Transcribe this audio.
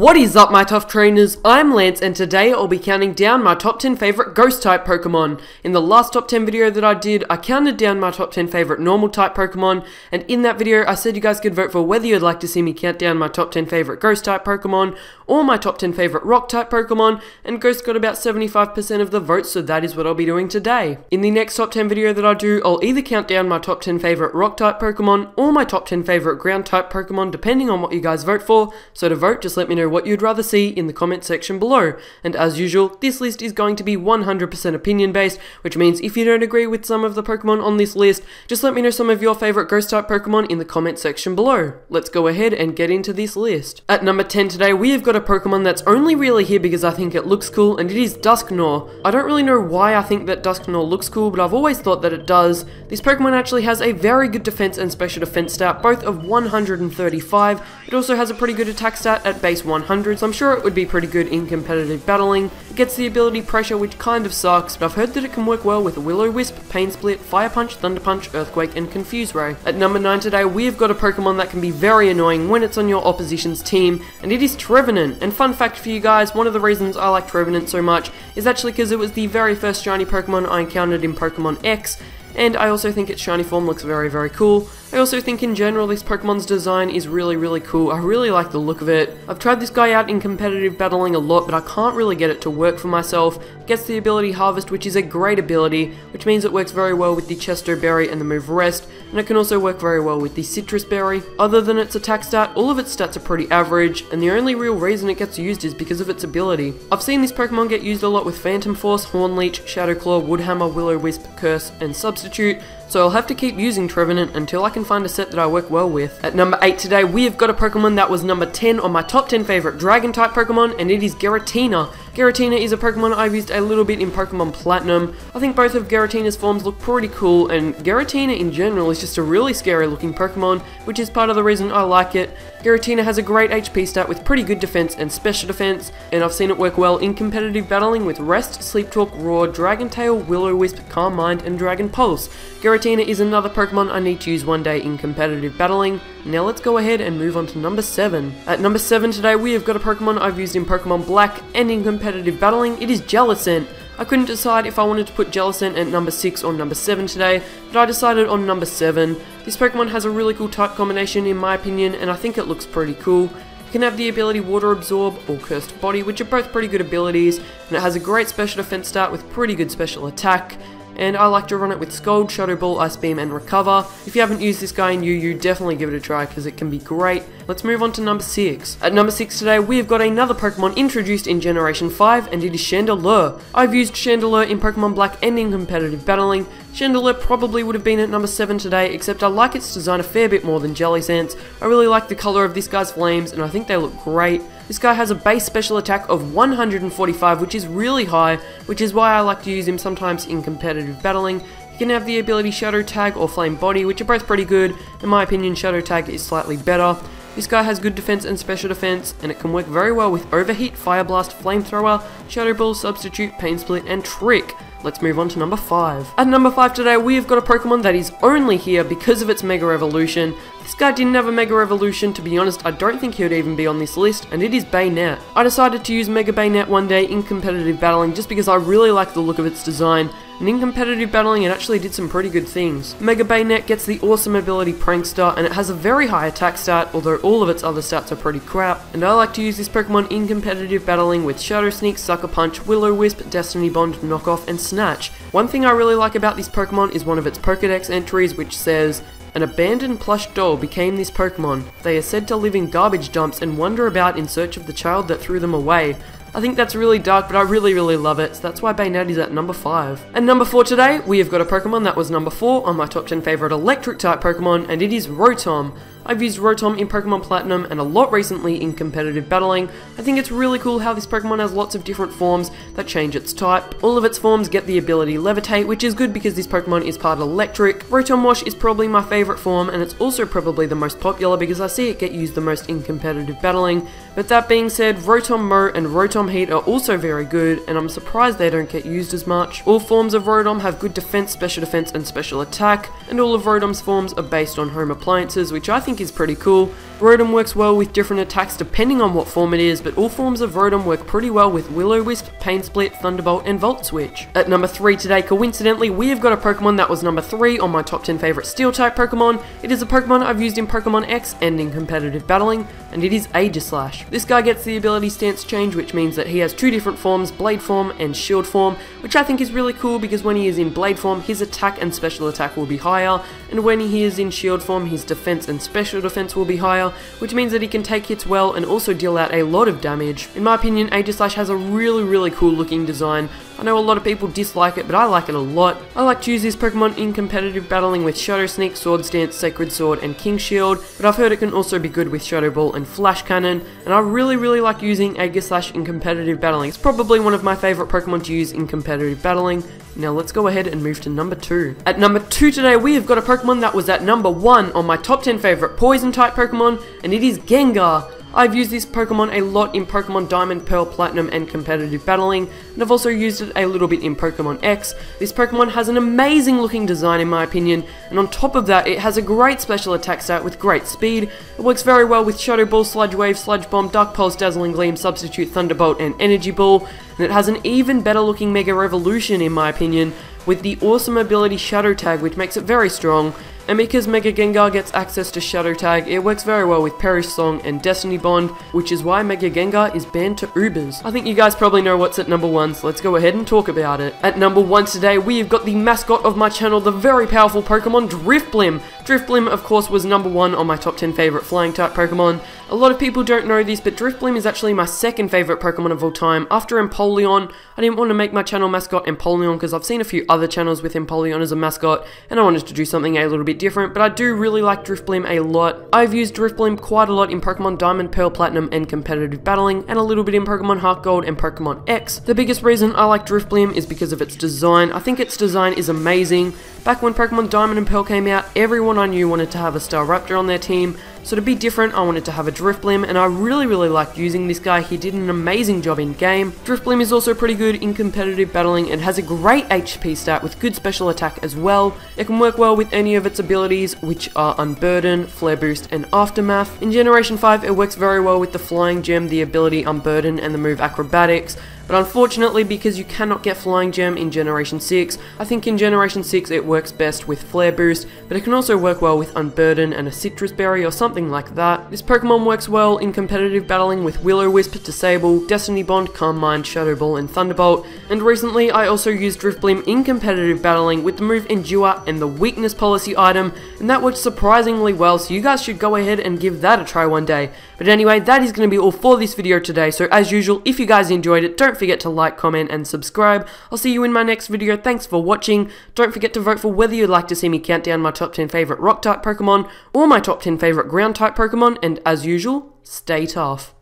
What is up, my tough trainers? I'm Lance, and today I'll be counting down my top 10 favorite ghost type Pokemon. In the last top 10 video that I did, I counted down my top 10 favorite normal type Pokemon, and in that video I said you guys could vote for whether you'd like to see me count down my top 10 favorite ghost type Pokemon or my top 10 favorite rock type Pokemon, and Ghost got about 75% of the votes, so that is what I'll be doing today. In the next top 10 video that I do, I'll either count down my top 10 favorite rock type Pokemon or my top 10 favorite ground type Pokemon, depending on what you guys vote for. So to vote, just let me know what you'd rather see in the comment section below. And as usual, this list is going to be 100% opinion based, which means if you don't agree with some of the Pokemon on this list, just let me know some of your favorite ghost type Pokemon in the comment section below. Let's go ahead and get into this list. At number 10 today, we have got a Pokemon that's only really here because I think it looks cool, and it is Dusknor. I don't really know why I think that Dusknor looks cool, but I've always thought that it does. This Pokemon actually has a very good defense and special defense stat, both of 135. It also has a pretty good attack stat at base 100, so I'm sure it would be pretty good in competitive battling. It gets the ability Pressure, which kind of sucks, but I've heard that it can work well with Will-O-Wisp, Pain Split, Fire Punch, Thunder Punch, Earthquake, and Confuse Ray. At number 9 today, we have got a Pokemon that can be very annoying when it's on your opposition's team, and it is Trevenant. And fun fact for you guys, one of the reasons I like Trevenant so much is actually because it was the very first shiny Pokemon I encountered in Pokemon X, and I also think its shiny form looks very, very cool. I also think in general this Pokemon's design is really, really cool. I really like the look of it. I've tried this guy out in competitive battling a lot, but I can't really get it to work for myself. It gets the ability Harvest, which is a great ability, which means it works very well with the Chesto Berry and the move Rest, and it can also work very well with the Citrus Berry. Other than its attack stat, all of its stats are pretty average, and the only real reason it gets used is because of its ability. I've seen this Pokemon get used a lot with Phantom Force, Horn Leech, Shadow Claw, Woodhammer, Will-O-Wisp, Curse, and Substitute, so I'll have to keep using Trevenant until I can find a set that I work well with. At number 8 today, we have got a Pokemon that was number 10 on my top 10 favorite Dragon type Pokemon, and it is Giratina. Giratina is a Pokemon I've used a little bit in Pokemon Platinum. I think both of Giratina's forms look pretty cool, and Giratina in general is just a really scary looking Pokemon, which is part of the reason I like it. Giratina has a great HP stat with pretty good defense and special defense, and I've seen it work well in competitive battling with Rest, Sleep Talk, Roar, Dragon Tail, Will-O-Wisp, Calm Mind, and Dragon Pulse. Giratina is another Pokemon I need to use one day in competitive battling. Now let's go ahead and move on to number 7. At number 7 today, we have got a Pokemon I've used in Pokemon Black and in competitive battling. It is Jellicent. I couldn't decide if I wanted to put Jellicent at number 6 or number 7 today, but I decided on number 7. This Pokemon has a really cool type combination in my opinion, and I think it looks pretty cool. It can have the ability Water Absorb or Cursed Body, which are both pretty good abilities, and it has a great special defense stat with pretty good special attack. And I like to run it with Scald, Shadow Ball, Ice Beam, and Recover. If you haven't used this guy in UU, definitely give it a try because it can be great. Let's move on to number 6. At number 6 today, we have got another Pokemon introduced in Generation 5, and it is Chandelure. I've used Chandelure in Pokemon Black and in competitive battling. Chandelure probably would have been at number 7 today, except I like its design a fair bit more than Jellicent's. I really like the colour of this guy's flames, and I think they look great. This guy has a base special attack of 145, which is really high, which is why I like to use him sometimes in competitive battling. He can have the ability Shadow Tag or Flame Body, which are both pretty good. In my opinion, Shadow Tag is slightly better. This guy has good defense and special defense, and it can work very well with Overheat, Fire Blast, Flamethrower, Shadow Ball, Substitute, Pain Split, and Trick. Let's move on to number 5. At number 5 today, we have got a Pokemon that is only here because of its Mega Evolution. This guy didn't have a Mega Evolution. To be honest, I don't think he would even be on this list, and it is Banette. I decided to use Mega Banette one day in competitive battling just because I really like the look of its design, and in competitive battling it actually did some pretty good things. Mega Banette gets the awesome ability Prankster, and it has a very high attack stat, although all of its other stats are pretty crap, and I like to use this Pokemon in competitive battling with Shadow Sneak, Sucker Punch, Will-O-Wisp, Destiny Bond, Knockoff, and Snatch. One thing I really like about this Pokemon is one of its Pokédex entries, which says, "An abandoned plush doll became this Pokemon. They are said to live in garbage dumps and wander about in search of the child that threw them away." I think that's really dark, but I really, really love it, so that's why Banette is at number 5. And number 4 today, we have got a Pokemon that was number 4 on my top 10 favorite electric type Pokemon, and it is Rotom. I've used Rotom in Pokemon Platinum and a lot recently in competitive battling. I think it's really cool how this Pokemon has lots of different forms that change its type. All of its forms get the ability Levitate, which is good because this Pokemon is part electric. Rotom Wash is probably my favourite form, and it's also probably the most popular because I see it get used the most in competitive battling. But that being said, Rotom Mo and Rotom Heat are also very good, and I'm surprised they don't get used as much. All forms of Rotom have good defense, special defense, and special attack, and all of Rotom's forms are based on home appliances, which I think is pretty cool. Rotom works well with different attacks depending on what form it is, but all forms of Rotom work pretty well with Will-O-Wisp, Pain Split, Thunderbolt, and Volt Switch. At number 3 today, coincidentally, we have got a Pokemon that was number 3 on my top 10 favourite Steel-type Pokemon. It is a Pokemon I've used in Pokemon X and in competitive battling, and it is Aegislash. This guy gets the ability Stance Change, which means that he has 2 different forms, Blade form and Shield form, which I think is really cool because when he is in Blade form, his attack and special attack will be higher, and when he is in Shield form, his defense and special defense will be higher, which means that he can take hits well and also deal out a lot of damage. In my opinion, Aegislash has a really cool looking design. I know a lot of people dislike it, but I like it a lot. I like to use this Pokemon in competitive battling with Shadow Sneak, Swords Dance, Sacred Sword, and King Shield, but I've heard it can also be good with Shadow Ball and Flash Cannon, and I really like using Aegislash in competitive battling. It's probably one of my favourite Pokemon to use in competitive battling. Now let's go ahead and move to number 2. At number 2 today, we have got a Pokemon that was at number 1 on my top 10 favourite Poison-type Pokemon, and it is Gengar. I've used this Pokemon a lot in Pokemon Diamond, Pearl, Platinum, and competitive battling, and I've also used it a little bit in Pokemon X. This Pokemon has an amazing looking design in my opinion, and on top of that, it has a great special attack stat with great speed. It works very well with Shadow Ball, Sludge Wave, Sludge Bomb, Dark Pulse, Dazzling Gleam, Substitute, Thunderbolt, and Energy Ball, and it has an even better looking Mega Revolution in my opinion, with the awesome ability Shadow Tag, which makes it very strong. And because Mega Gengar gets access to Shadow Tag, it works very well with Perish Song and Destiny Bond, which is why Mega Gengar is banned to Ubers. I think you guys probably know what's at number 1, so let's go ahead and talk about it. At number 1 today, we have got the mascot of my channel, the very powerful Pokemon Drifblim. Drifblim, of course, was number 1 on my top 10 favourite flying-type Pokemon. A lot of people don't know this, but Drifblim is actually my second favourite Pokemon of all time, after Empoleon. I didn't want to make my channel mascot Empoleon because I've seen a few other channels with Empoleon as a mascot, and I wanted to do something a little bit different, but I do really like Drifblim a lot. I've used Drifblim quite a lot in Pokemon Diamond, Pearl, Platinum, and competitive battling, and a little bit in Pokemon Heart Gold and Pokemon X. The biggest reason I like Drifblim is because of its design. I think its design is amazing. Back when Pokemon Diamond and Pearl came out, everyone I knew wanted to have a Staraptor on their team, so to be different, I wanted to have a Drifblim, and I really liked using this guy. He did an amazing job in game. Drifblim is also pretty good in competitive battling and has a great HP stat with good special attack as well. It can work well with any of its abilities, which are Unburden, Flare Boost, and Aftermath. In Generation 5, it works very well with the Flying Gem, the ability Unburden, and the move Acrobatics. But unfortunately, because you cannot get Flying Gem in Generation 6, I think in Generation 6 it works best with Flare Boost, but it can also work well with Unburden and a Citrus Berry or something like that. This Pokemon works well in competitive battling with Will-O-Wisp, Disable, Destiny Bond, Calm Mind, Shadow Ball, and Thunderbolt, and recently I also used Drifblim in competitive battling with the move Endure and the Weakness Policy item, and that worked surprisingly well, so you guys should go ahead and give that a try one day. But anyway, that is going to be all for this video today, so as usual, if you guys enjoyed it, don't forget to like, comment, and subscribe. I'll see you in my next video. Thanks for watching. Don't forget to vote for whether you'd like to see me count down my top 10 favourite Rock-type Pokemon or my top 10 favourite Ground-type Pokemon, and as usual, stay tough.